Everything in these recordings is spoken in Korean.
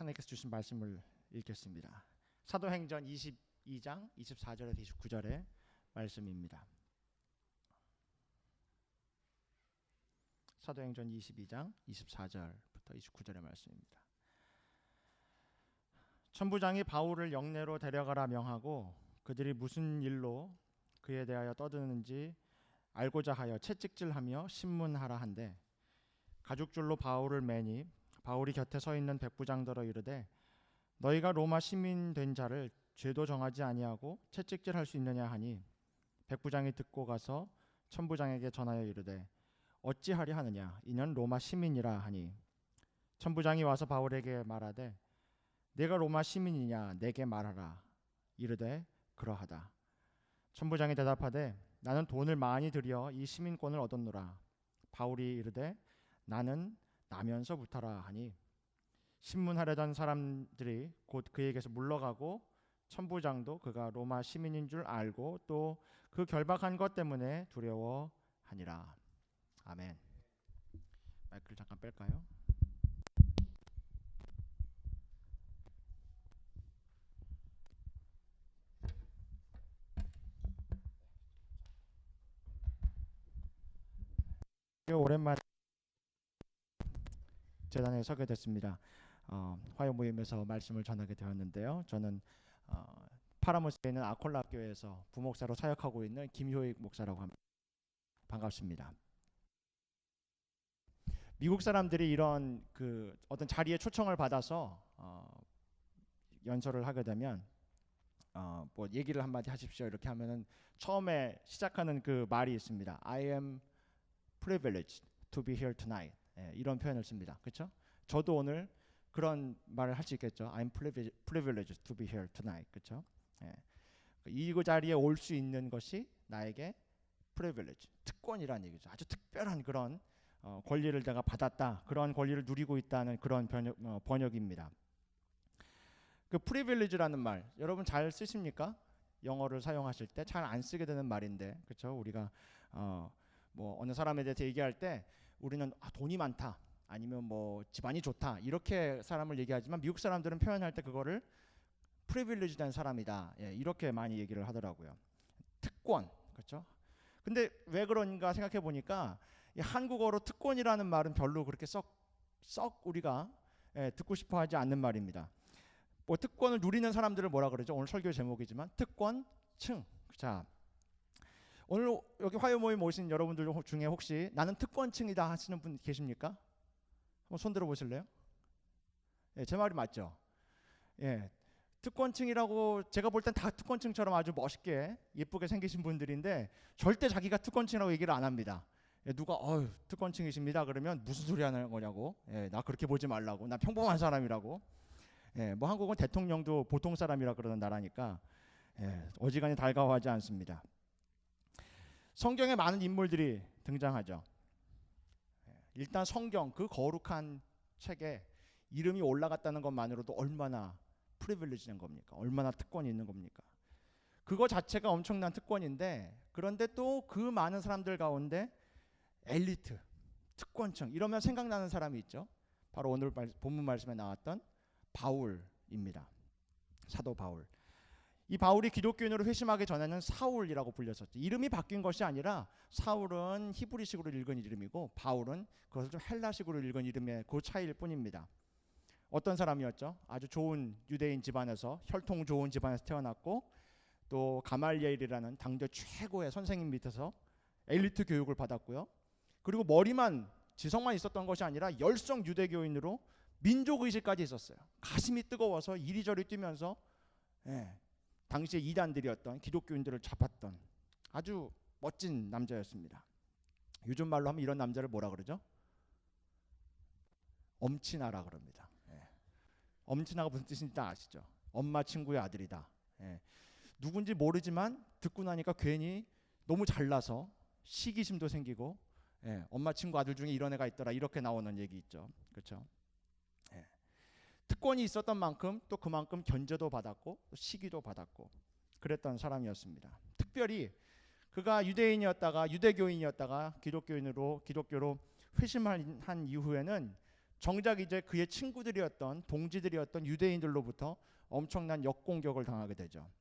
하나님께서 주신 말씀을 읽겠습니다. 사도행전 22장 24절에서 29절의 말씀입니다. 사도행전 22장 24절부터 29절의 말씀입니다. 천부장이 바울을 영내로 데려가라 명하고 그들이 무슨 일로 그에 대하여 떠드는지 알고자 하여 채찍질하며 신문하라 한데 가죽줄로 바울을 매니 바울이 곁에 서 있는 백부장들어 이르되 너희가 로마 시민 된 자를 죄도 정하지 아니하고 채찍질할 수 있느냐 하니 백부장이 듣고 가서 천부장에게 전하여 이르되 어찌하리 하느냐 이는 로마 시민이라 하니 천부장이 와서 바울에게 말하되 내가 로마 시민이냐 내게 말하라 이르되 그러하다. 천부장이 대답하되 나는 돈을 많이 들여 이 시민권을 얻었노라. 바울이 이르되 나는 나면서부터라 하니 신문하려던 사람들이 곧 그에게서 물러가고 천부장도 그가 로마 시민인 줄 알고 또 그 결박한 것 때문에 두려워하니라. 아멘. 마이크를 잠깐 뺄까요? 오랜만에 재단에 서게 됐습니다. 화요 모임에서 말씀을 전하게 되었는데요. 저는 파라모스에 있는 아콜라 교회에서 부목사로 사역하고 있는 김효익 목사라고 합니다. 반갑습니다. 미국 사람들이 이런 어떤 자리에 초청을 받아서 연설을 하게 되면 뭐 얘기를 한마디 하십시오 이렇게 하면은 처음에 시작하는 그 말이 있습니다. I am privileged to be here tonight. 이런 표현을 씁니다. 그렇죠? 저도 오늘 그런 말을 할 수 있겠죠. I'm privileged to be here tonight. 그렇죠? 이 자리에 올 수 있는 것이 나에게 privilege, 특권이라는 얘기죠. 아주 특별한 그런 권리를 내가 받았다. 그런 권리를 누리고 있다는 그런 번역입니다. 그 privilege라는 말 여러분 잘 쓰십니까? 영어를 사용하실 때 잘 안 쓰게 되는 말인데, 그렇죠? 우리가 뭐 어느 사람에 대해서 얘기할 때 우리는 돈이 많다, 아니면 뭐 집안이 좋다 이렇게 사람을 얘기하지만 미국 사람들은 표현할 때 그거를 프리빌리지된 사람이다, 이렇게 많이 얘기를 하더라고요. 특권, 그렇죠? 근데 왜 그런가 생각해 보니까 한국어로 특권이라는 말은 별로 그렇게 썩 우리가 듣고 싶어하지 않는 말입니다. 뭐 특권을 누리는 사람들을 뭐라 그러죠? 오늘 설교 제목이지만 특권층. 자, 오늘 여기 화요 모임 오신 여러분들 중에 혹시 나는 특권층이다 하시는 분 계십니까? 한번 손 들어 보실래요? 제 말이 맞죠? 특권층이라고 제가 볼 땐 다 특권층처럼 아주 멋있게 예쁘게 생기신 분들인데 절대 자기가 특권층이라고 얘기를 안 합니다. 누가 특권층이십니다 그러면 무슨 소리 하는 거냐고, 나 그렇게 보지 말라고, 나 평범한 사람이라고. 뭐 한국은 대통령도 보통 사람이라 그러는 나라니까 어지간히 달가워하지 않습니다. 성경에 많은 인물들이 등장하죠. 일단 성경 그 거룩한 책에 이름이 올라갔다는 것만으로도 얼마나 프리빌리지된 겁니까? 얼마나 특권이 있는 겁니까? 그거 자체가 엄청난 특권인데, 그런데 또 그 많은 사람들 가운데 엘리트, 특권층 이러면 생각나는 사람이 있죠. 바로 오늘 본문 말씀에 나왔던 바울입니다. 사도 바울. 이 바울이 기독교인으로 회심하기 전에는 사울이라고 불렸었죠. 이름이 바뀐 것이 아니라 사울은 히브리식으로 읽은 이름이고 바울은 그것을 좀 헬라식으로 읽은 이름의 그 차이일 뿐입니다. 어떤 사람이었죠? 아주 좋은 유대인 집안에서, 혈통 좋은 집안에서 태어났고 또 가말리엘이라는 당대 최고의 선생님 밑에서 엘리트 교육을 받았고요. 그리고 머리만 지성만 있었던 것이 아니라 열성 유대교인으로 민족의식까지 있었어요. 가슴이 뜨거워서 이리저리 뛰면서 당시의 이단들이었던 기독교인들을 잡았던 아주 멋진 남자였습니다. 요즘 말로 하면 이런 남자를 뭐라 그러죠? 엄친아라 그럽니다. 엄친아가 무슨 뜻인지 다 아시죠? 엄마 친구의 아들이다. 누군지 모르지만 듣고 나니까 괜히 너무 잘나서 시기심도 생기고, 엄마 친구 아들 중에 이런 애가 있더라 이렇게 나오는 얘기 있죠. 그렇죠? 특권이 있었던 만큼 또 그만큼 견제도 받았고 또 시기도 받았고 그랬던 사람이었습니다. 특별히 그가 유대인이었다가 유대교인이었다가 기독교로 회심한 이후에는 정작 이제 그의 친구들이었던 동지들이었던 유대인들로부터 엄청난 역공격을 당하게 되죠.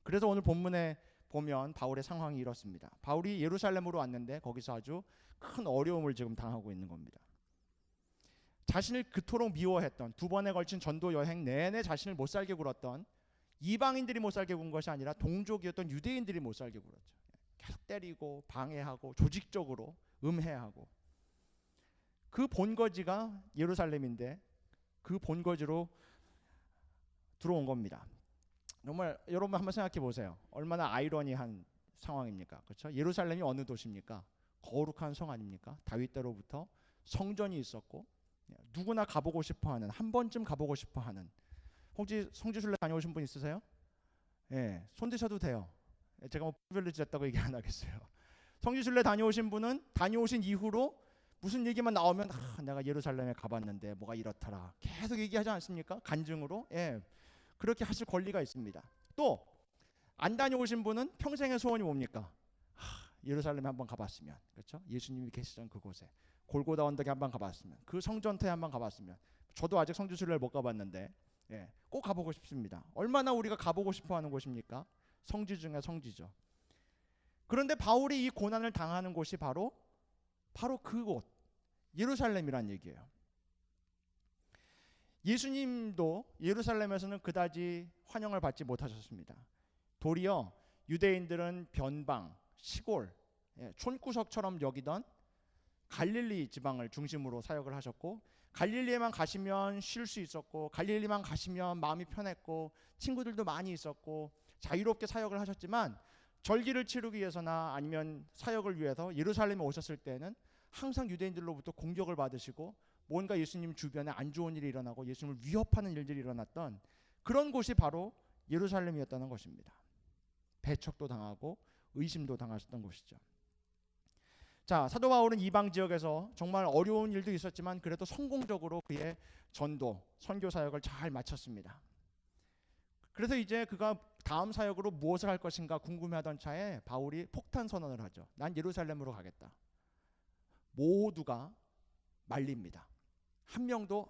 그래서 오늘 본문에 보면 바울의 상황이 이렇습니다. 바울이 예루살렘으로 왔는데 거기서 아주 큰 어려움을 지금 당하고 있는 겁니다. 자신을 그토록 미워했던, 두 번에 걸친 전도 여행 내내 자신을 못 살게 굴었던 이방인들이 못 살게 군 것이 아니라 동족이었던 유대인들이 못 살게 굴었죠. 계속 때리고 방해하고 조직적으로 음해하고, 그 본거지가 예루살렘인데 그 본거지로 들어온 겁니다. 정말 여러분 한번 생각해 보세요. 얼마나 아이러니한 상황입니까? 그렇죠? 예루살렘이 어느 도시입니까? 거룩한 성 아닙니까? 다윗 때로부터 성전이 있었고 누구나 가보고 싶어하는, 한 번쯤 가보고 싶어하는. 혹시 성지순례 다녀오신 분 있으세요? 예, 손 드셔도 돼요. 제가 뭐 프리빌리지 됐다고 얘기 안 하겠어요. 성지순례 다녀오신 분은 다녀오신 이후로 무슨 얘기만 나오면 내가 예루살렘에 가봤는데 뭐가 이렇더라 계속 얘기하지 않습니까? 간증으로. 예, 그렇게 하실 권리가 있습니다. 또 안 다녀오신 분은 평생의 소원이 뭡니까? 예루살렘에 한번 가봤으면, 그렇죠? 예수님이 계시던 그곳에 골고다 언덕에 한번 가봤으면, 그 성전터에 한번 가봤으면. 저도 아직 성지순례를 못 가봤는데 꼭 가보고 싶습니다. 얼마나 우리가 가보고 싶어하는 곳입니까? 성지 중에 성지죠. 그런데 바울이 이 고난을 당하는 곳이 바로 그곳 예루살렘이란 얘기예요. 예수님도 예루살렘에서는 그다지 환영을 받지 못하셨습니다. 도리어 유대인들은 변방, 시골, 촌구석처럼 여기던 갈릴리 지방을 중심으로 사역을 하셨고, 갈릴리에만 가시면 쉴 수 있었고, 갈릴리만 가시면 마음이 편했고, 친구들도 많이 있었고, 자유롭게 사역을 하셨지만 절기를 치르기 위해서나 아니면 사역을 위해서 예루살렘에 오셨을 때는 항상 유대인들로부터 공격을 받으시고, 뭔가 예수님 주변에 안 좋은 일이 일어나고 예수님을 위협하는 일들이 일어났던 그런 곳이 바로 예루살렘이었다는 것입니다. 배척도 당하고 의심도 당하셨던 곳이죠. 자, 사도 바울은 이방 지역에서 정말 어려운 일도 있었지만 그래도 성공적으로 그의 전도, 선교 사역을 잘 마쳤습니다. 그래서 이제 그가 다음 사역으로 무엇을 할 것인가 궁금해하던 차에 바울이 폭탄 선언을 하죠. 난 예루살렘으로 가겠다. 모두가 말립니다. 한 명도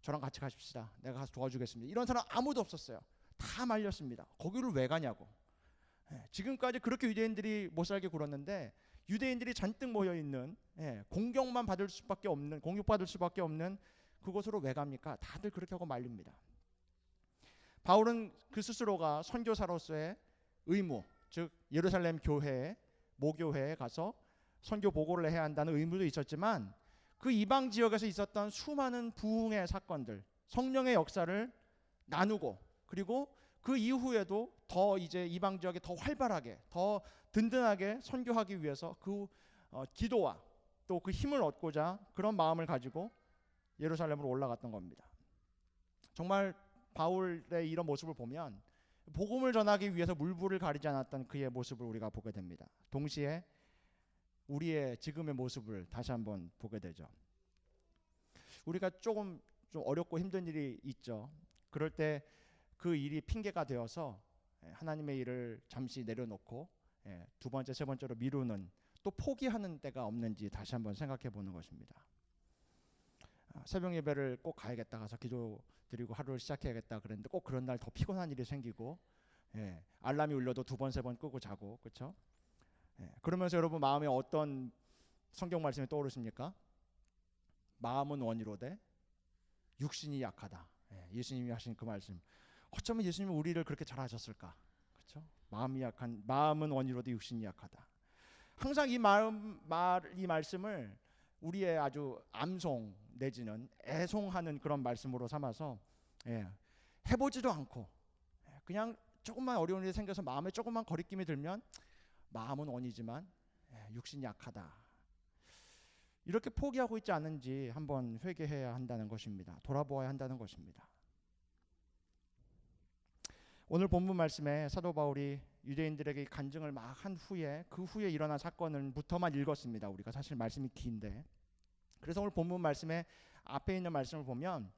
저랑 같이 가십시다. 내가 가서 도와주겠습니다. 이런 사람 아무도 없었어요. 다 말렸습니다. 거기를 왜 가냐고. 지금까지 그렇게 유대인들이 못 살게 굴었는데 유대인들이 잔뜩 모여 있는, 공격만 받을 수밖에 없는, 공격받을 수밖에 없는 그곳으로 왜 갑니까? 다들 그렇게 하고 말립니다. 바울은 그 스스로가 선교사로서의 의무, 즉 예루살렘 교회에, 모교회에 가서 선교 보고를 해야 한다는 의무도 있었지만 그 이방 지역에서 있었던 수많은 부흥의 사건들, 성령의 역사를 나누고, 그리고 그 이후에도 더 이제 이방 지역에 더 활발하게, 더 든든하게 선교하기 위해서 그 기도와 또 그 힘을 얻고자 그런 마음을 가지고 예루살렘으로 올라갔던 겁니다. 정말 바울의 이런 모습을 보면 복음을 전하기 위해서 물불을 가리지 않았던 그의 모습을 우리가 보게 됩니다. 동시에 우리의 지금의 모습을 다시 한번 보게 되죠. 우리가 좀 어렵고 힘든 일이 있죠. 그럴 때 그 일이 핑계가 되어서 하나님의 일을 잠시 내려놓고 두 번째, 세 번째로 미루는, 또 포기하는 때가 없는지 다시 한번 생각해 보는 것입니다. 새벽 예배를 꼭 가야겠다, 가서 기도 드리고 하루를 시작해야겠다 그랬는데 꼭 그런 날 더 피곤한 일이 생기고, 알람이 울려도 두 번, 세 번 끄고 자고, 그렇죠? 그러면서 여러분 마음에 어떤 성경 말씀이 떠오르십니까? 마음은 원이로되 육신이 약하다. 예수님이 하신 그 말씀. 어쩌면 예수님은 우리를 그렇게 잘하셨을까? 그렇죠? 마음은 원이로되 육신이 약하다. 항상 이 말씀을 우리의 아주 암송 내지는 애송하는 그런 말씀으로 삼아서 해보지도 않고 그냥 조금만 어려운 일이 생겨서 마음에 조금만 거리낌이 들면 마음은 원이지만 육신이 약하다. 이렇게 포기하고 있지 않은지 한번 회개해야 한다는 것입니다. 돌아보아야 한다는 것입니다. 오늘 본문 말씀에 사도 바울이 유대인들에게 간증을 막 한 후에 그 후에 일어난 사건을부터만 읽었습니다. 우리가 사실 말씀이 긴데, 그래서 오늘 본문 말씀에 앞에 있는 말씀을 보면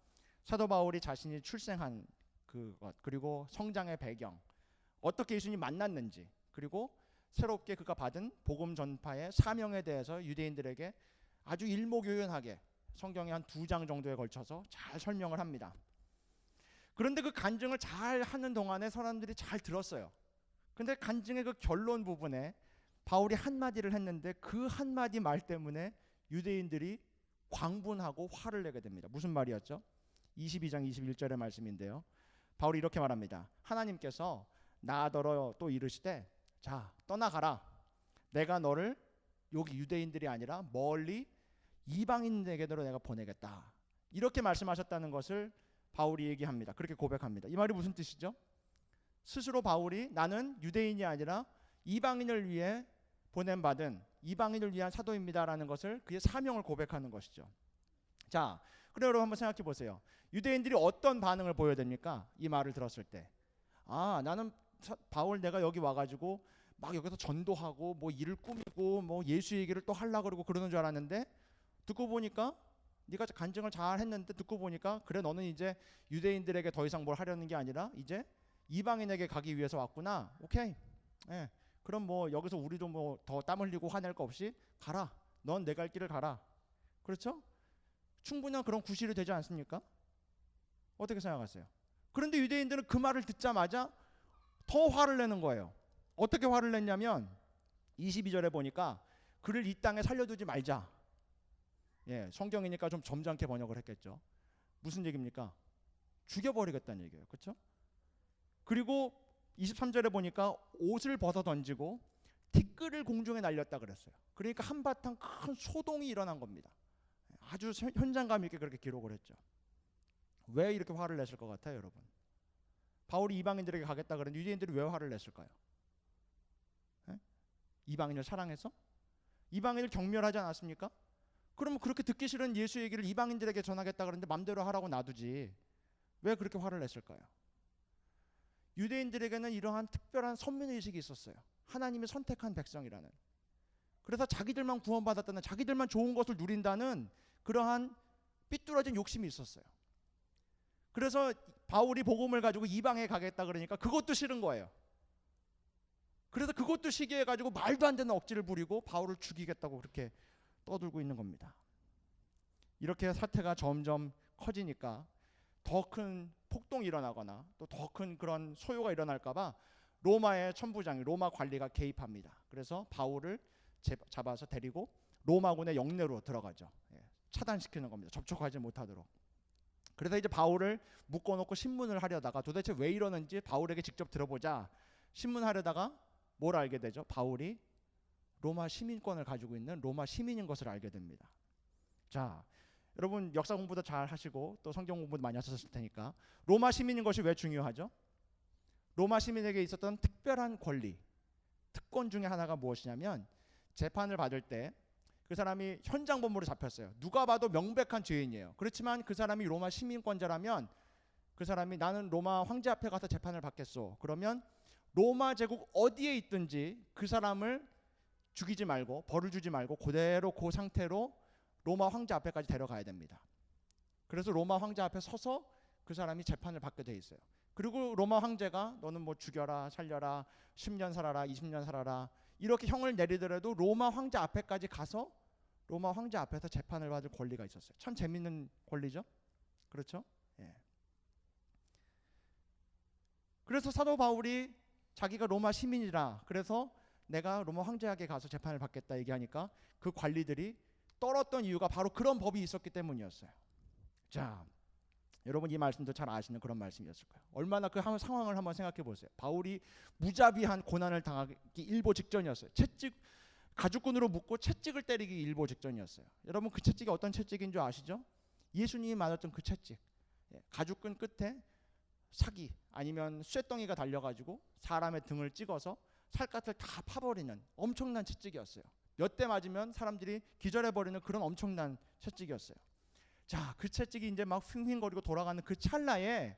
사도 바울이 자신이 출생한 그것, 그리고 성장의 배경, 어떻게 예수님 만났는지, 그리고 새롭게 그가 받은 복음 전파의 사명에 대해서 유대인들에게 아주 일목요연하게 성경에 한 2장 정도에 걸쳐서 잘 설명을 합니다. 그런데 그 간증을 잘 하는 동안에 사람들이 잘 들었어요. 근데 간증의 그 결론 부분에 바울이 한마디를 했는데 그 한마디 말 때문에 유대인들이 광분하고 화를 내게 됩니다. 무슨 말이었죠? 22장 21절의 말씀인데요. 바울이 이렇게 말합니다. 하나님께서 나더러 또 이르시되 자 떠나가라. 내가 너를 여기 유대인들이 아니라 멀리 이방인에게로 내가 보내겠다. 이렇게 말씀하셨다는 것을 바울이 얘기합니다. 그렇게 고백합니다. 이 말이 무슨 뜻이죠? 스스로 바울이 나는 유대인이 아니라 이방인을 위해 보냄받은 이방인을 위한 사도입니다라는 것을 그의 사명을 고백하는 것이죠. 자, 그럼 여러분 한번 생각해 보세요. 유대인들이 어떤 반응을 보여야 됩니까? 이 말을 들었을 때. 아, 나는 바울 내가 여기 와가지고 막 여기서 전도하고 뭐 일을 꾸미고 뭐 예수 얘기를 또 하려고 그러고 그러는 줄 알았는데 듣고 보니까 네가 간증을 잘 했는데 듣고 보니까 그래 너는 이제 유대인들에게 더 이상 뭘 하려는 게 아니라 이제 이방인에게 가기 위해서 왔구나. 오케이. 예. 그럼 뭐 여기서 우리도 뭐 더 땀 흘리고 화낼 거 없이 가라. 넌 내 갈 길을 가라. 그렇죠? 충분한 그런 구실이 되지 않습니까? 어떻게 생각하세요? 그런데 유대인들은 그 말을 듣자마자 더 화를 내는 거예요. 어떻게 화를 냈냐면 22절에 보니까 그를 이 땅에 살려두지 말자. 예, 성경이니까 좀 점잖게 번역을 했겠죠. 무슨 얘기입니까? 죽여버리겠다는 얘기예요. 그렇죠? 그리고 23절에 보니까 옷을 벗어 던지고 티끌을 공중에 날렸다 그랬어요. 그러니까 한바탕 큰 소동이 일어난 겁니다. 아주 현장감 있게 그렇게 기록을 했죠. 왜 이렇게 화를 냈을 것 같아요, 여러분? 바울이 이방인들에게 가겠다 그랬는데 유대인들이 왜 화를 냈을까요? 에? 이방인을 사랑해서? 이방인을 경멸하지 않았습니까? 그러면 그렇게 듣기 싫은 예수 얘기를 이방인들에게 전하겠다 그랬는데 맘대로 하라고 놔두지 왜 그렇게 화를 냈을까요? 유대인들에게는 이러한 특별한 선민의식이 있었어요. 하나님이 선택한 백성이라는. 그래서 자기들만 구원받았다는, 자기들만 좋은 것을 누린다는 그러한 삐뚤어진 욕심이 있었어요. 그래서 바울이 복음을 가지고 이방에 가겠다 그러니까 그것도 싫은 거예요. 그래서 그것도 시기해가지고 말도 안 되는 억지를 부리고 바울을 죽이겠다고 그렇게 떠들고 있는 겁니다. 이렇게 사태가 점점 커지니까 더 큰 폭동이 일어나거나 또 더 큰 그런 소요가 일어날까봐 로마의 천부장이 로마 관리가 개입합니다. 그래서 바울을 잡아서 데리고 로마군의 영내로 들어가죠. 차단시키는 겁니다. 접촉하지 못하도록. 그래서 이제 바울을 묶어놓고 신문을 하려다가 도대체 왜 이러는지 바울에게 직접 들어보자. 신문하려다가 뭘 알게 되죠? 바울이 로마 시민권을 가지고 있는 로마 시민인 것을 알게 됩니다. 자, 여러분 역사 공부도 잘 하시고 또 성경 공부도 많이 하셨을 테니까 로마 시민인 것이 왜 중요하죠? 로마 시민에게 있었던 특별한 권리, 특권 중에 하나가 무엇이냐면 재판을 받을 때 그 사람이 현장 범으로 잡혔어요. 누가 봐도 명백한 죄인이에요. 그렇지만 그 사람이 로마 시민권자라면 그 사람이 나는 로마 황제 앞에 가서 재판을 받겠소. 그러면 로마 제국 어디에 있든지 그 사람을 죽이지 말고 벌을 주지 말고 그대로 그 상태로 로마 황제 앞에까지 데려가야 됩니다. 그래서 로마 황제 앞에 서서 그 사람이 재판을 받게 돼 있어요. 그리고 로마 황제가 너는 뭐 죽여라 살려라 10년 살아라 20년 살아라 이렇게 형을 내리더라도 로마 황제 앞에까지 가서 로마 황제 앞에서 재판을 받을 권리가 있었어요. 참 재밌는 권리죠. 그렇죠? 예. 그래서 사도 바울이 자기가 로마 시민이라 그래서 내가 로마 황제에게 가서 재판을 받겠다 얘기하니까 그 관리들이 떨었던 이유가 바로 그런 법이 있었기 때문이었어요. 자, 여러분 이 말씀도 잘 아시는 그런 말씀이었을 거예요. 얼마나 그 상황을 한번 생각해 보세요. 바울이 무자비한 고난을 당하기 일보 직전이었어요. 채찍 가죽끈으로 묶고 채찍을 때리기 일보 직전이었어요. 여러분 그 채찍이 어떤 채찍인 줄 아시죠? 예수님이 맞았던 그 채찍. 가죽끈 끝에 사기 아니면 쇠덩이가 달려가지고 사람의 등을 찍어서 살갗을 다 파버리는 엄청난 채찍이었어요. 몇 대 맞으면 사람들이 기절해버리는 그런 엄청난 채찍이었어요. 자, 그 채찍이 이제 막 휘휘거리고 돌아가는 그 찰나에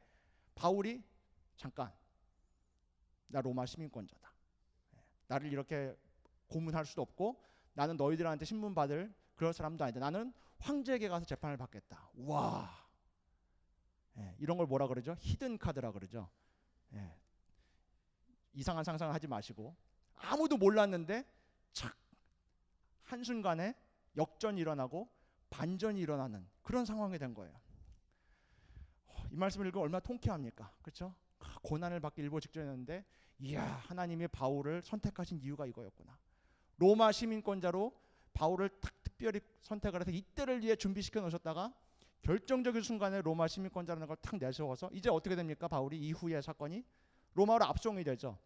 바울이 잠깐 나 로마 시민권자다. 나를 이렇게 고문할 수도 없고 나는 너희들한테 신문 받을 그런 사람도 아니다. 나는 황제에게 가서 재판을 받겠다. 와, 이런 걸 뭐라 그러죠? 히든 카드라 그러죠. 이상한 상상을 하지 마시고 아무도 몰랐는데 착 한순간에 역전이 일어나고 반전이 일어나는 그런 상황이 된 거예요. 이 말씀을 읽으면 얼마나 통쾌합니까? 그렇죠? 고난을 받기 일보 직전이었는데 이야, 하나님이 바울을 선택하신 이유가 이거였구나. 로마 시민권자로 바울을 특별히 선택을 해서 이때를 위해 준비시켜 놓으셨다가 결정적인 순간에 로마 시민권자라는 걸 탁 내세워서 이제 어떻게 됩니까? 바울이 이후의 사건이 로마로 압송이 되죠.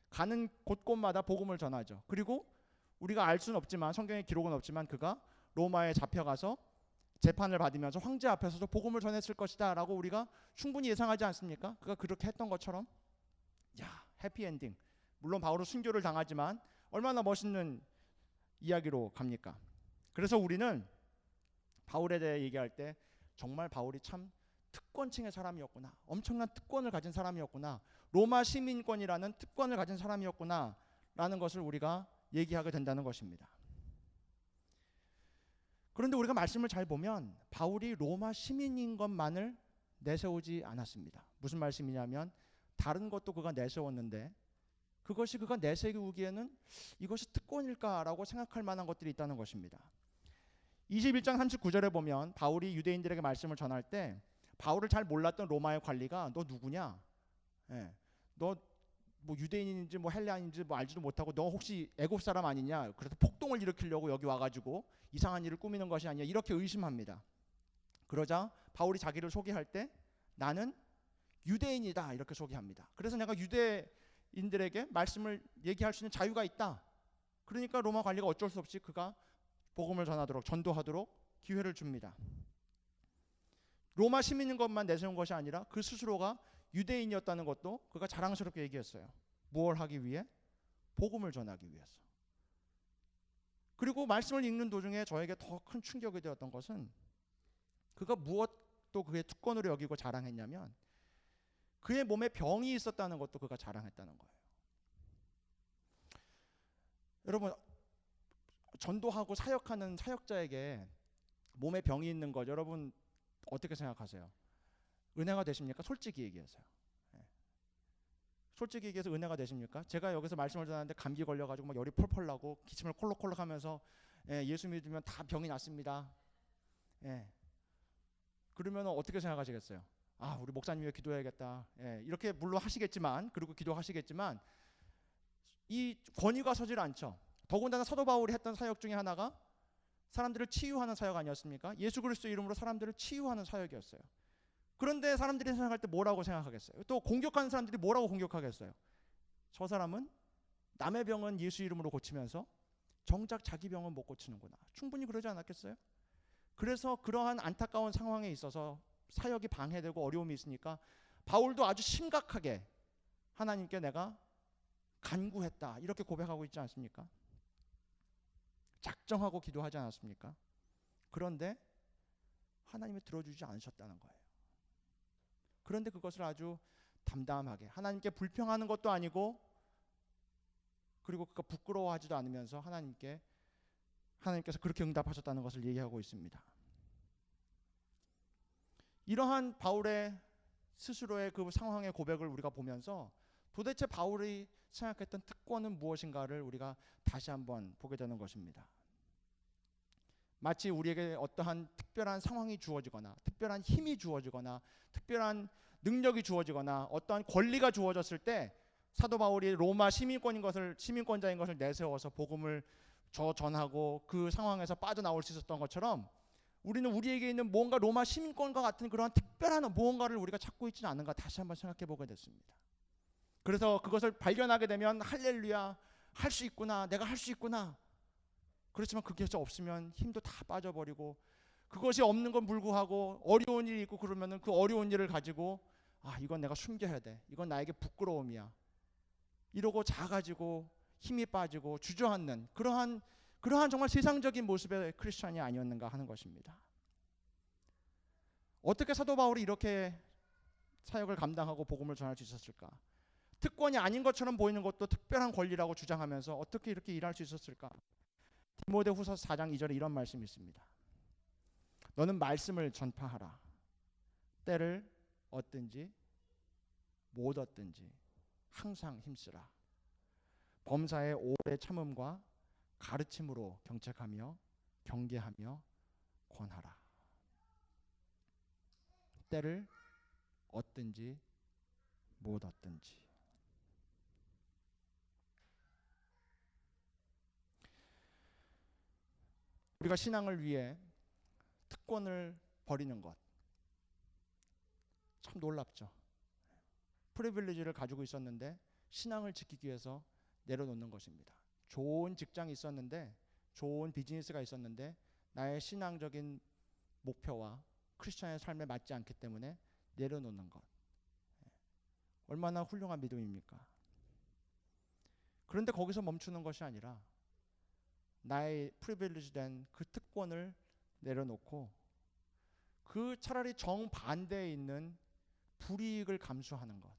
가는 곳곳마다 복음을 전하죠. 그리고 우리가 알 수는 없지만, 성경에 기록은 없지만, 그가 로마에 잡혀가서 재판을 받으면서 황제 앞에서도 복음을 전했을 것이다 라고 우리가 충분히 예상하지 않습니까? 그가 그렇게 했던 것처럼, 야, 해피엔딩. 물론 바울은 순교를 당하지만 얼마나 멋있는 이야기로 갑니까? 그래서 우리는 바울에 대해 얘기할 때 정말 바울이 참 특권층의 사람이었구나, 엄청난 특권을 가진 사람이었구나, 로마 시민권이라는 특권을 가진 사람이었구나 라는 것을 우리가 얘기하게 된다는 것입니다. 그런데 우리가 말씀을 잘 보면 바울이 로마 시민인 것만을 내세우지 않았습니다. 무슨 말씀이냐면 다른 것도 그가 내세웠는데 그것이 그가 내세우기에는 이것이 특권일까라고 생각할 만한 것들이 있다는 것입니다. 21장 39절에 보면 바울이 유대인들에게 말씀을 전할 때 바울을 잘 몰랐던 로마의 관리가 너 누구냐? 너 뭐 유대인인지 뭐 헬라인인지 뭐 알지도 못하고 너 혹시 애굽 사람 아니냐? 그래서 폭동을 일으키려고 여기 와가지고 이상한 일을 꾸미는 것이 아니냐? 이렇게 의심합니다. 그러자 바울이 자기를 소개할 때 나는 유대인이다 이렇게 소개합니다. 그래서 내가 유대인들에게 말씀을 얘기할 수 있는 자유가 있다. 그러니까 로마 관리가 어쩔 수 없이 그가 복음을 전하도록, 전도하도록 기회를 줍니다. 로마 시민인 것만 내세운 것이 아니라 그 스스로가 유대인이었다는 것도 그가 자랑스럽게 얘기했어요. 무엇을 하기 위해? 복음을 전하기 위해서. 그리고 말씀을 읽는 도중에 저에게 더 큰 충격이 되었던 것은 그가 무엇도 그의 특권으로 여기고 자랑했냐면 그의 몸에 병이 있었다는 것도 그가 자랑했다는 거예요. 여러분, 전도하고 사역하는 사역자에게 몸에 병이 있는 것 여러분 어떻게 생각하세요? 은혜가 되십니까? 솔직히 얘기해서요. 솔직히 얘기해서 은혜가 되십니까? 제가 여기서 말씀을 전하는데 감기 걸려가지고 막 열이 펄펄 나고 기침을 콜록콜록 하면서 예수 믿으면 다 병이 낫습니다. 그러면 어떻게 생각하시겠어요? 아, 우리 목사님 위해 기도해야겠다. 이렇게 물론 하시겠지만, 그리고 기도하시겠지만 이 권위가 서질 않죠. 더군다나 사도 바울이 했던 사역 중에 하나가 사람들을 치유하는 사역 아니었습니까? 예수 그리스도 이름으로 사람들을 치유하는 사역이었어요. 그런데 사람들이 생각할 때 뭐라고 생각하겠어요? 또 공격하는 사람들이 뭐라고 공격하겠어요? 저 사람은 남의 병은 예수 이름으로 고치면서 정작 자기 병은 못 고치는구나. 충분히 그러지 않았겠어요? 그래서 그러한 안타까운 상황에 있어서 사역이 방해되고 어려움이 있으니까 바울도 아주 심각하게 하나님께 내가 간구했다 이렇게 고백하고 있지 않습니까? 작정하고 기도하지 않았습니까? 그런데 하나님이 들어주지 않으셨다는 거예요. 그런데 그것을 아주 담담하게 하나님께 불평하는 것도 아니고 그리고 그가 부끄러워하지도 않으면서 하나님께서 그렇게 응답하셨다는 것을 얘기하고 있습니다. 이러한 바울의 스스로의 그 상황의 고백을 우리가 보면서 도대체 바울이 생각했던 특권은 무엇인가를 우리가 다시 한번 보게 되는 것입니다. 마치 우리에게 어떠한 특별한 상황이 주어지거나 특별한 힘이 주어지거나 특별한 능력이 주어지거나 어떠한 권리가 주어졌을 때 사도 바울이 로마 시민권자인 것을 내세워서 복음을 전하고 그 상황에서 빠져나올 수 있었던 것처럼 우리는 우리에게 있는 뭔가 로마 시민권과 같은 그러한 특별한 무언가를 우리가 찾고 있지는 않은가 다시 한번 생각해 보게 됐습니다. 그래서 그것을 발견하게 되면 할렐루야, 할 수 있구나, 내가 할 수 있구나. 그렇지만 그게 없으면 힘도 다 빠져버리고 그것이 없는 건 불구하고 어려운 일이 있고 그러면은 그 어려운 일을 가지고 아, 이건 내가 숨겨야 돼, 이건 나에게 부끄러움이야, 이러고 작아지고 힘이 빠지고 주저앉는 그러한 정말 세상적인 모습의 크리스천이 아니었는가 하는 것입니다. 어떻게 사도 바울이 이렇게 사역을 감당하고 복음을 전할 수 있었을까? 특권이 아닌 것처럼 보이는 것도 특별한 권리라고 주장하면서 어떻게 이렇게 일할 수 있었을까? 디모데후서 4장 2절에 이런 말씀이 있습니다. 너는 말씀을 전파하라. 때를 얻든지 못 얻든지 항상 힘쓰라. 범사의 오래 참음과 가르침으로 경책하며 경계하며 권하라. 때를 얻든지 못 얻든지. 우리가 신앙을 위해 특권을 버리는 것 참 놀랍죠. 프리빌리지를 가지고 있었는데 신앙을 지키기 위해서 내려놓는 것입니다. 좋은 직장이 있었는데, 좋은 비즈니스가 있었는데 나의 신앙적인 목표와 크리스천의 삶에 맞지 않기 때문에 내려놓는 것. 얼마나 훌륭한 믿음입니까? 그런데 거기서 멈추는 것이 아니라 나의 프리빌리지된 그 특권을 내려놓고 그 차라리 정반대에 있는 불이익을 감수하는 것,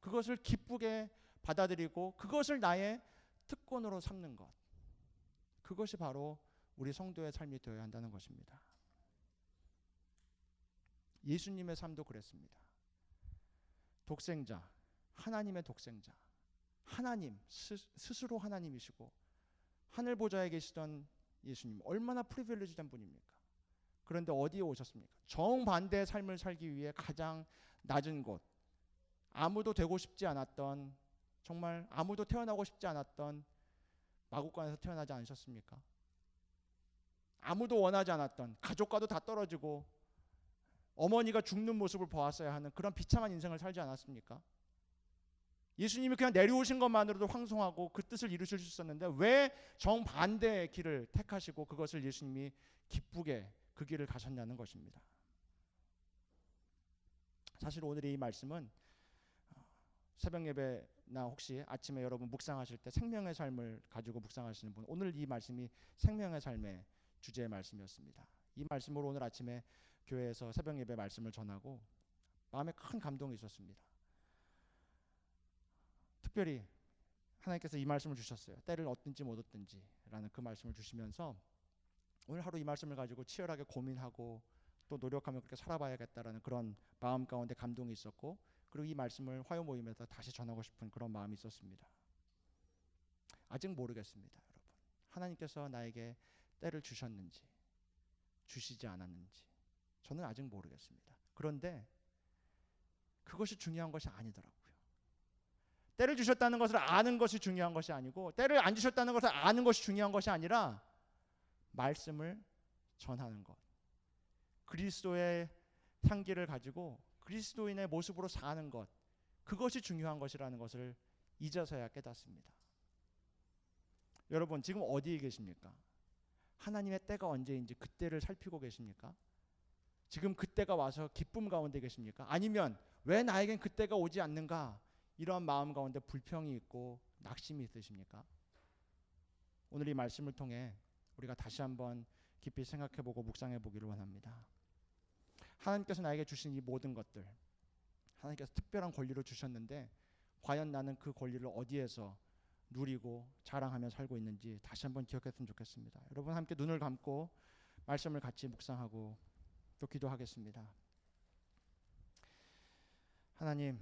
그것을 기쁘게 받아들이고 그것을 나의 특권으로 삼는 것, 그것이 바로 우리 성도의 삶이 되어야 한다는 것입니다. 예수님의 삶도 그랬습니다. 독생자, 하나님의 독생자, 하나님 스스로 하나님이시고 하늘 보좌에 계시던 예수님, 얼마나 프리빌리지된 분입니까? 그런데 어디에 오셨습니까? 정반대의 삶을 살기 위해 가장 낮은 곳, 아무도 되고 싶지 않았던, 정말 아무도 태어나고 싶지 않았던 마구간에서 태어나지 않으셨습니까? 아무도 원하지 않았던, 가족과도 다 떨어지고 어머니가 죽는 모습을 보았어야 하는 그런 비참한 인생을 살지 않았습니까? 예수님이 그냥 내려오신 것만으로도 황송하고 그 뜻을 이루실 수 있었는데 왜 정반대의 길을 택하시고 그것을 예수님이 기쁘게 그 길을 가셨냐는 것입니다. 사실 오늘의 이 말씀은 새벽 예배나 혹시 아침에 여러분 묵상하실 때 생명의 삶을 가지고 묵상하시는 분, 오늘 이 말씀이 생명의 삶의 주제의 말씀이었습니다. 이 말씀으로 오늘 아침에 교회에서 새벽 예배 말씀을 전하고 마음에 큰 감동이 있었습니다. 특별히 하나님께서 이 말씀을 주셨어요. 때를 얻든지 못 얻든지 라는 그 말씀을 주시면서 오늘 하루 이 말씀을 가지고 치열하게 고민하고 또 노력하며 그렇게 살아봐야겠다라는 그런 마음 가운데 감동이 있었고, 그리고 이 말씀을 화요 모임에서 다시 전하고 싶은 그런 마음이 있었습니다. 아직 모르겠습니다, 여러분. 하나님께서 나에게 때를 주셨는지 주시지 않았는지 저는 아직 모르겠습니다. 그런데 그것이 중요한 것이 아니더라고요. 때를 주셨다는 것을 아는 것이 중요한 것이 아니고, 때를 안 주셨다는 것을 아는 것이 중요한 것이 아니라 말씀을 전하는 것, 그리스도의 향기를 가지고 그리스도인의 모습으로 사는 것, 그것이 중요한 것이라는 것을 이제서야 깨닫습니다. 여러분 지금 어디에 계십니까? 하나님의 때가 언제인지 그때를 살피고 계십니까? 지금 그때가 와서 기쁨 가운데 계십니까? 아니면 왜 나에겐 그때가 오지 않는가, 이러한 마음 가운데 불평이 있고 낙심이 있으십니까? 오늘 이 말씀을 통해 우리가 다시 한번 깊이 생각해보고 묵상해보기를 원합니다. 하나님께서 나에게 주신 이 모든 것들, 하나님께서 특별한 권리를 주셨는데 과연 나는 그 권리를 어디에서 누리고 자랑하며 살고 있는지 다시 한번 기억했으면 좋겠습니다. 여러분 함께 눈을 감고 말씀을 같이 묵상하고 또 기도하겠습니다. 하나님,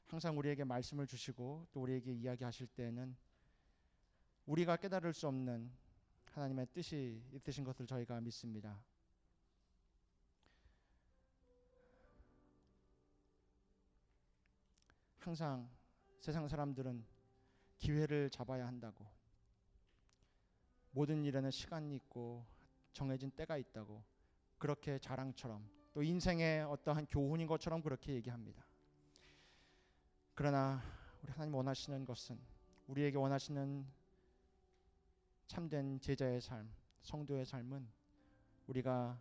항상 우리에게 말씀을 주시고 또 우리에게 이야기하실 때에는 우리가 깨달을 수 없는 하나님의 뜻이 있으신 것을 저희가 믿습니다. 항상 세상 사람들은 기회를 잡아야 한다고, 모든 일에는 시간이 있고 정해진 때가 있다고 그렇게 자랑처럼, 또 인생의 어떠한 교훈인 것처럼 그렇게 얘기합니다. 그러나 우리 하나님 원하시는 것은, 우리에게 원하시는 참된 제자의 삶, 성도의 삶은 우리가